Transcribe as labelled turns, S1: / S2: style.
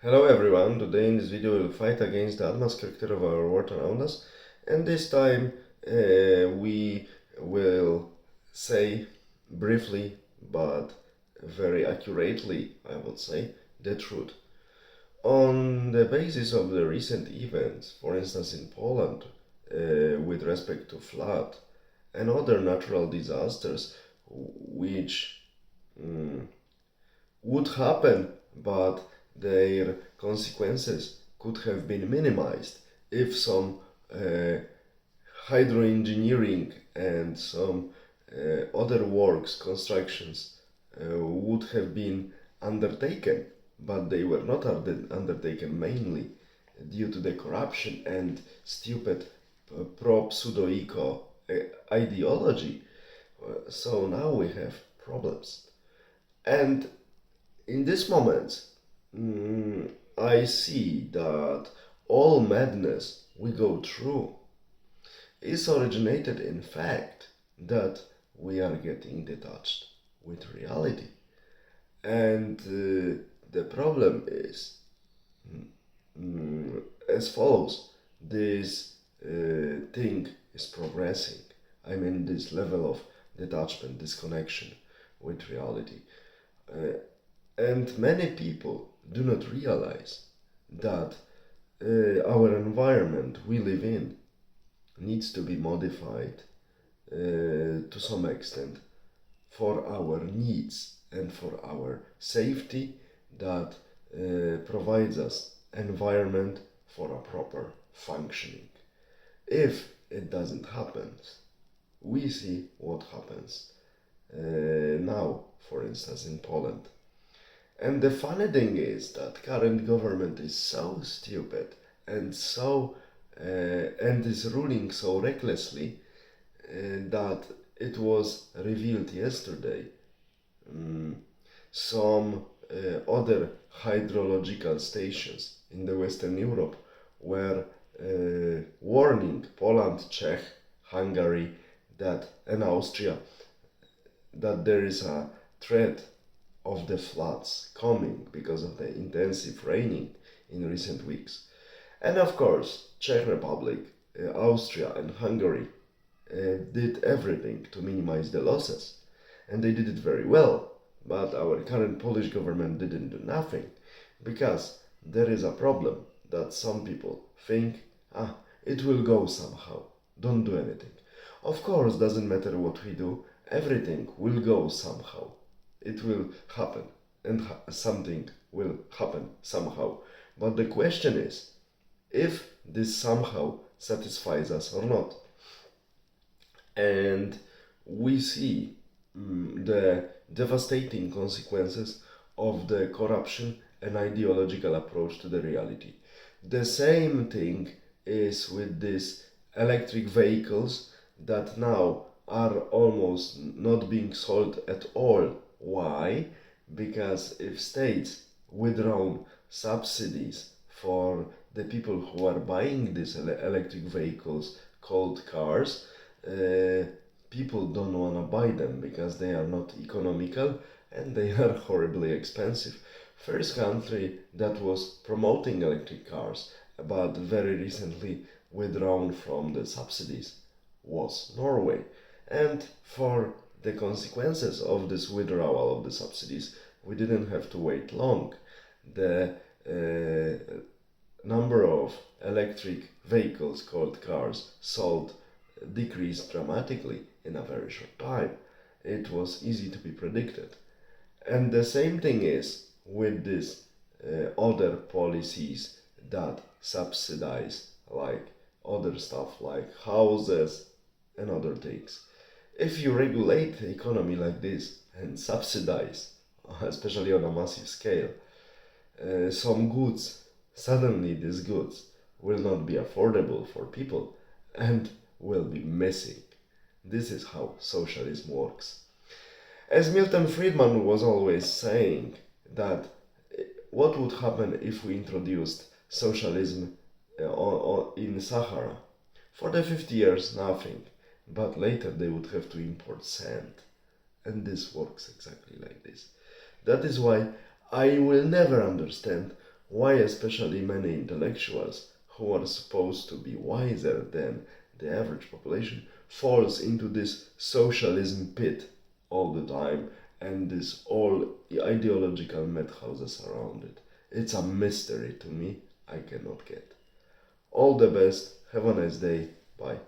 S1: Hello everyone, today in this video we'll fight against the atmosphere character of our world around us, and this time we will say briefly but very accurately, I would say, the truth. On the basis of the recent events, for instance in Poland, with respect to flood and other natural disasters which would happen, but their consequences could have been minimized if some hydroengineering and some other works, constructions would have been undertaken, but they were not undertaken mainly due to the corruption and stupid pro-pseudo-eco ideology. So now we have problems. And in this moment, I see that all madness we go through is originated in fact that we are getting detached with reality. And the problem is as follows. This thing is progressing. I mean, this level of detachment, disconnection with reality. And many people do not realize that our environment we live in needs to be modified to some extent for our needs and for our safety, that provides us environment for a proper functioning. If it doesn't happen, we see what happens now, for instance, in Poland. And the funny thing is that current government is so stupid and and is ruling so recklessly that it was revealed yesterday. Some other hydrological stations in the Western Europe were warning Poland, Czech, Hungary, and Austria that there is a threat of the floods coming because of the intensive raining in recent weeks. And of course, Czech Republic, Austria and Hungary did everything to minimize the losses. And they did it very well. But our current Polish government didn't do nothing, because there is a problem that some people think, it will go somehow, don't do anything. Of course, doesn't matter what we do, everything will go somehow. It will happen, and something will happen somehow. But the question is, if this somehow satisfies us or not. And we see the devastating consequences of the corruption and ideological approach to the reality. The same thing is with these electric vehicles that now are almost not being sold at all. Why? Because if states withdraw subsidies for the people who are buying these electric vehicles called cars, people don't want to buy them because they are not economical and they are horribly expensive. First country that was promoting electric cars but very recently withdrawn from the subsidies was Norway. And for the consequences of this withdrawal of the subsidies, we didn't have to wait long. The number of electric vehicles called cars sold decreased dramatically in a very short time. It was easy to be predicted. And the same thing is with these other policies that subsidize like other stuff like houses and other things. If you regulate the economy like this and subsidize, especially on a massive scale, some goods, suddenly these goods will not be affordable for people and will be missing. This is how socialism works. As Milton Friedman was always saying, that what would happen if we introduced socialism in Sahara? For the 50 years, nothing. But later they would have to import sand. And this works exactly like this. That is why I will never understand why especially many intellectuals who are supposed to be wiser than the average population falls into this socialism pit all the time, and this all ideological madhouses around it. It's a mystery to me. I cannot get. All the best. Have a nice day. Bye.